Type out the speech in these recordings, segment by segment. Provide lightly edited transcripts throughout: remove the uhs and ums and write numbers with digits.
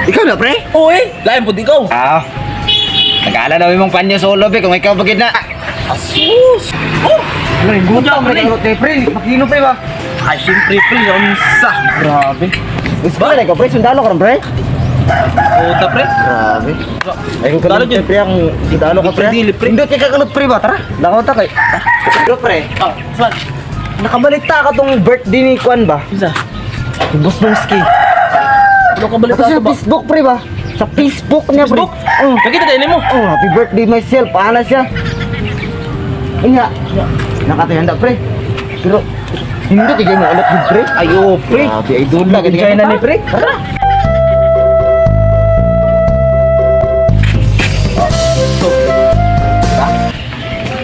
Ikaw na, pre? Uy, lain po ikaw. Ah. Nag-aala na mong panyo solo, pre. Kung ikaw bagid na. Asus. Oh, Pre, gutang, pre. Pre, makino, pre ba? ay siyempre pre, yung isa. Grabe. Gusto ba na ikaw, pre? Sundalo ka rin, pre? Puta pre. Grabe. Ay, kung Sundalo kalit, dyan. pre, ang sundalo ka, pre. Dili, pre. Hindi, kaya kakalot, pre ba? Tara, lakot ka kay. Pero, pre, Ah, saan? nakabalita ka tong birthday ni Kwan ba? Isa. Si Boss Bongski. Ano ka balita Sa sa ba? Facebook, pre ba? Sa Facebook niya, pre. Facebook? Nakita tayo mo. Oh, happy birthday myself. Paano siya? Iya. Nakatihanda, pre. Pero, hindi tigay mo ulit yung pre. Ayo, pre. Grabe, idol na. Enjoy na ni pre. Tara.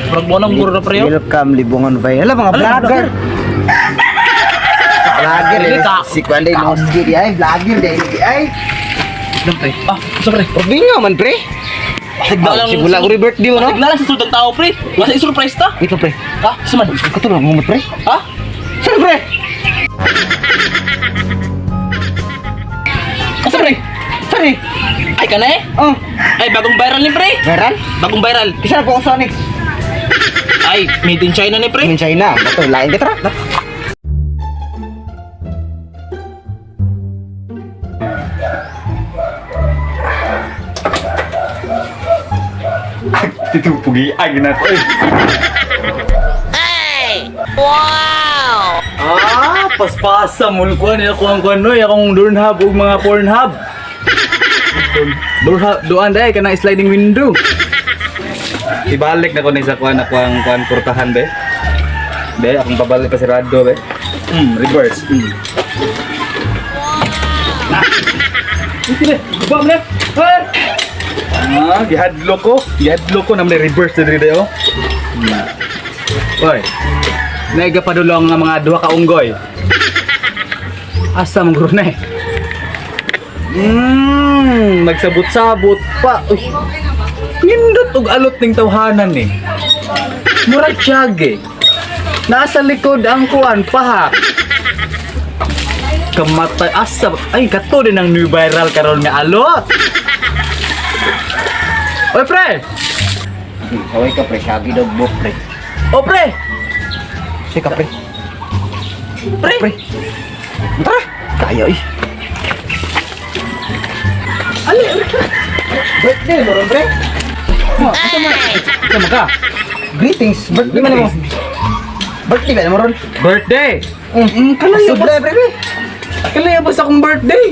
Vlog mo nang guro na pre. Oh. Welcome, Libungan Bay. Alam, mga vlogger. Vlogger, eh. Ka. Si Kwan day Moski di ay. Vlogger day. Ay. Lang pre. Ah, isa pre. Ordi nga man, pre. Tignan lang. Sigula ko rin birthday mo, no? Tignan lang sa sulod ng tao pre. Masa i-surprise ta? Ito, pre. Ha? Saman. Katulong mo, pre. Ha? Saan, pre? Asa pre? Saan, eh? Ay ka na eh. Oh, Ay, bagong viral ni pre. meron? Bagong viral. Kisa na po ako sa Onyx. Ay, made in China ni pre. Min China. Bato, lain ka, tara. Itu pugi ay na to eh. Ah, paspasa mo ko niya ko ang kunoy akong Pornhub ug mga Pornhub. Doan dai kana sliding window. Ibalik na ko ni sa kuan ako ang kuan portahan be. Be, akong babalik pa si Rado be. Reverse. Sige, bam na. Ah, gihadlo ko. Gihadlo ko na may reverse na diri dayo. Oy. Naiga padulong nga mga duha ka unggoy. Asa mong guro na eh. Nagsabot-sabot pa. Uy. Nindot og alot ning tawhanan eh. Murag tiyage. Nasa likod ang kuan pahak. Kamatay asa ay kato din ang new viral karon nga alot. Oy pre. Saway ka, pre. Shaggy dog book, pre. O pre. Sika, pre. Pre. Pre. Tara. Kaya, eh. Ali. Birthday mo ron, pre. Oh, ito mo ka. Greetings. Birthday mo na mo. Birthday ba na mo ron? Birthday. Kalaya Sobra, pre, pre. Kalaya ba sa akong birthday?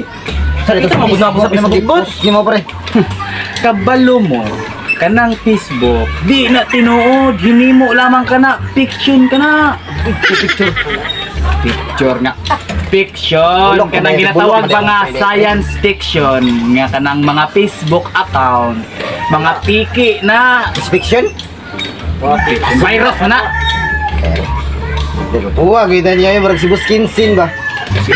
Saan ito? Ito, mabusap-busap na magugot. Hindi mo, pre. Kabalo mo kanang Facebook di na tinuod hinimo lamang kana fiction kana Picture. picture nga fiction Bulok ka kanang na, ginatawag bulok ka na, mga pwede. science fiction nga kanang mga Facebook account mga piki na Fiction? virus na Huwag, kita niya yung marag si Boss Kinsin ba?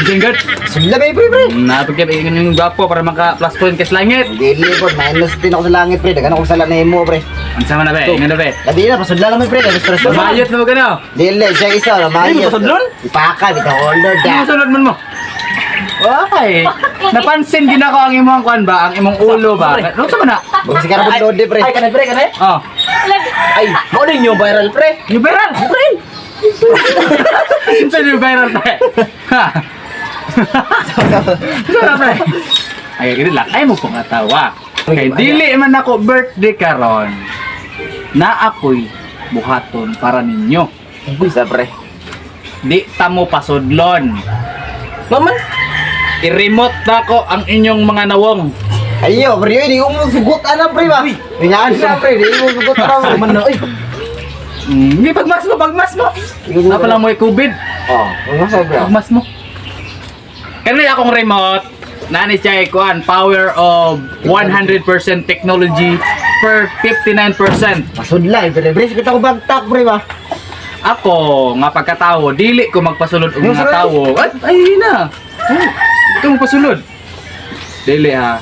singgot Sula ba pre, pre? napagkip yung gwapo para maka plus point kas langit Dili po, minus 10 ako sa langit, pre. Dagan ako sa lanemo, pre. ang sama na ba ingano na ba Dili na, pasudla naman, pre. Tapos stress na. mayot na mo gano Dili, siya isa, Dili mo mayot. pasudlon? Ipaka, bitaw order ano da. sunod man mo Why? Napansin din ako ang imong kwan ba? Ang imong ulo ba? Ano sa mana? Huwag si karabot lode, pre. Ay, kanay pre, kanay? Oh. Ay, mo din yung viral, pre. New viral, pre! Ito new viral, pre. Ha? Ito pre. Ay, gini lang. Ay, mo pong atawa. Kay dili man ako birthday karon na ako'y buhaton para ninyo. Isa, pre. Di tamo pasudlon. Naman. I-remote na ko ang inyong mga nawong. Ayo, pre. Hindi mo sugot, ana, pre, ba? Hingaan siya, pre. Hindi mo sugot, ana. Mano, ay. Hindi, pagmas mo, pagmas mo. Apa lang mo COVID? Oh, ano sa, bro? Pagmas mo. Kanina akong remote, nani siya ikuan, power of 100% technology per 59%. Pasudla, pre. Pre, kita ko bagtak, pre, ba? Ako, nga pagkatawo, dili ko magpasulod og Yung mga sarili. tawo. Ay, na. Ito mo pasulod. Dili ha.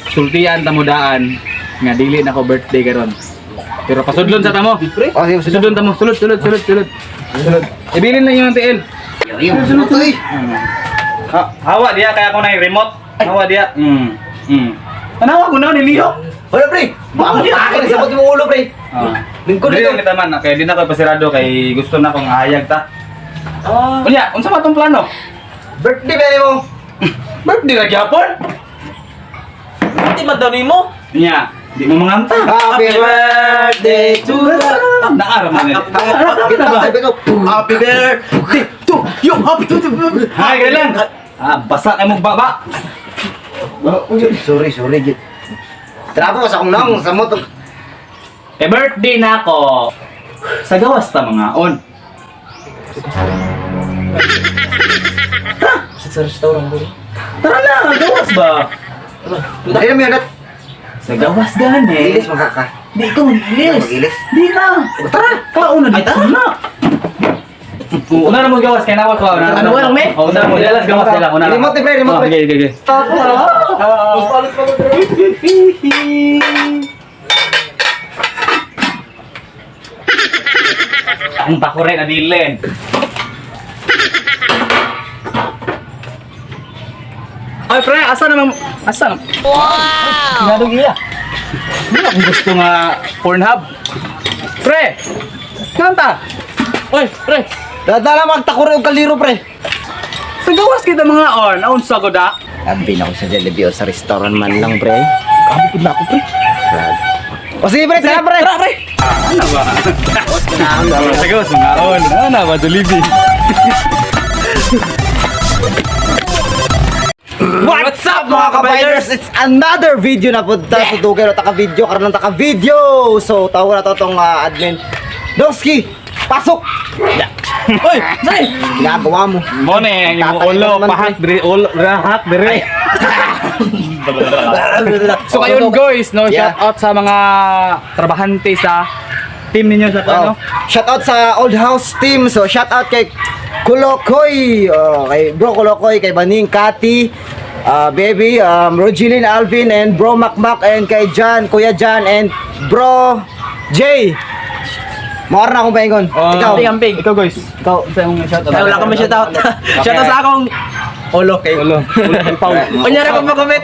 Sultian tamudaan nga dili na ko birthday karon. Pero pasudlon sa tamo. Oh, sige, Pasudlon tamo. Sulod. Sulod. Ibilin lang yung TL. Yung sunod to, eh. Hawa diya kaya ako na yung remote. Nawa dia. Tanawa ko na ni Leo. Wala, pre. Baka akin, sabot mo ulo, pre. Lingkod Dili ito. lang kita man, kaya di na ko pasirado kay gusto na akong ahayag ta. Unya, unsa man tong plano? Birthday ba mo? Birthday ra gyapon. Hindi madami mo. Unya, di mo manganta. Happy birthday to Naara man. Kita sabi ko, happy birthday to you. Happy birthday. Hay kailan? Basa kay mong baba. Sorry, Git. Trapo sa akong naong sa moto. Birthday na ako. Sa gawas ta mga on. Sa restaurant ko. Tara na, gawas ba? Dahil mo yan at Sa gawas gani. ilis makaka. Di ko ilis. Mag-ilis? Di na. Tara, kauna di ta na. Una na mo gawas kay nawal ko. Ano lang, me? Una mo gawas nila, una. Remote, pre, remote, pre. Okay. Ang bakure na dilin. Ay pre, asa naman? Wow! Sinadong iya. Hindi akong gusto nga Pornhub. Pre! Kanta! Oy, pre! Dadala magtakuro yung kaliro, pre. Sa gawas kita mga on, naun sa goda. Sabi na ako sa Jollibee o sa restaurant man lang, pre. Kabukod na ako, pre. O sige, pre, tara, pre. Tara, pre! Ano ba? Sa gawas mga on. Ano ba, Jollibee? What's up mga kabiders? It's another video na punta sa Dugay o taka-video karon ng taka-video. So tawo na to tong admin. Doski, pasok. Oy, say! Ginagawa mo. Mone, yung Tatay ulo, naman, pahat, dire, ulo, rahat, dire. So ayun guys, no, Yeah. shout out sa mga trabahante sa team ninyo sa ano. Shout out sa Old House team. So shout out kay Kulokoy, kay Bro Kulokoy, kay Baning Kati, Baby, Rogelyn Alvin and Bro Macmac and kay John, Kuya John and Bro Jay. Mawar na akong paingon. Ikaw. Amping. Ikaw guys, ikaw sa yung shout out. Ay, wala kami shout out. Shout out sa akong ulo kay Ulo, pau. Kunyari pa mag-comment.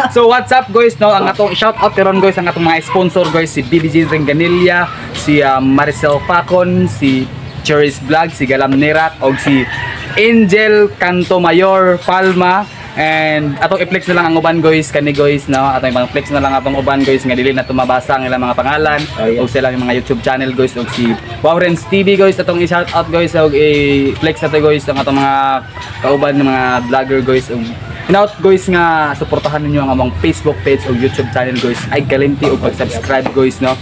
So what's up guys, no, ang atong shout out karon guys, ang atong mga sponsor guys, si BBG Renganilla, si Maricel Facon, si Cherry's Vlog, si Galam Nirak, og si Angel Canto Mayor Palma. And atong i-flex na lang ang uban guys, kani guys, no, atong i-flex na lang atong uban guys nga dili na tumabasa ang ilang mga pangalan, og sila yung mga YouTube channel guys, og si Wowrens TV guys, atong i-shout out guys, og i-flex na to guys ang atong mga kauban ng mga vlogger guys, og hinaut guys nga suportahan ninyo ang among Facebook page o YouTube channel guys. Ay kalimti og pag-subscribe guys, no.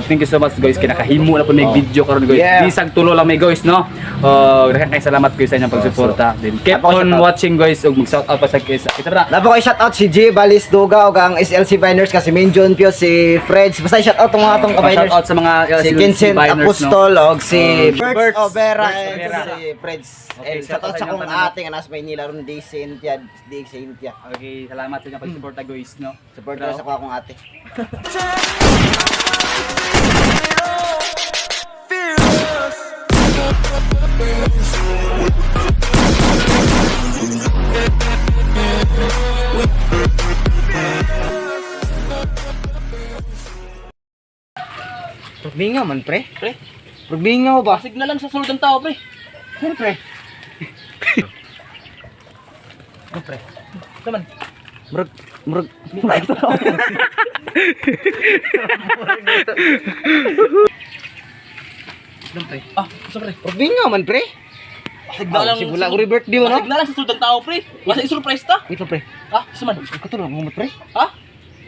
Thank you so much guys, kinakahimo na po may video karon guys. Yeah. Bisag tulo lang may guys, no. Daghang kay salamat guys sa inyong pagsuporta. Then keep Ako, on shout out. watching guys, og mag-shout out pa sa guys. Kita na. Labo ko shout out si J Balis Duga og ang SLC Biners kasi Main John Pio, si Freds. Basta shout out tong mga atong Shout kabiners. out sa mga Si Vincent Biners, no? Apostol og si Berts Berts Overa Berts and Overa. si Freds. Okay, And shout out shout sa out kong sa inyo, ate nga nasa Maynila ron di Cynthia, di Cynthia. Okay, salamat sa inyong pagsuporta guys, no. Support sa ko akong ate. Pagbingaw man, pre. Pre, Pagbingaw ba? pasig na lang sa sulod ng tao, pre. Siyempre. Pre. Naman. Murag, murag. Pre. Ah, so pre. Pagbingaw man, pre. Pasig na lang. Sigula ko birthday mo, no? Pasig na lang sa sulod ng tao, pre. Wala i-surprise ta. Ito, pre. Ah, suman. Katulong mo, pre. Ha?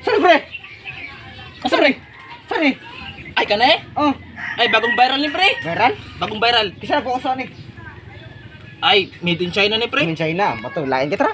Saan, pre? Asa, pre? Saan, eh? Ay, ka na eh. Oh, Ay, bagong viral ni pre. meron? Bagong viral. Kisa na po ako saan, eh? Ay, made in China ni pre. Min China. Bato, lain ka, tra.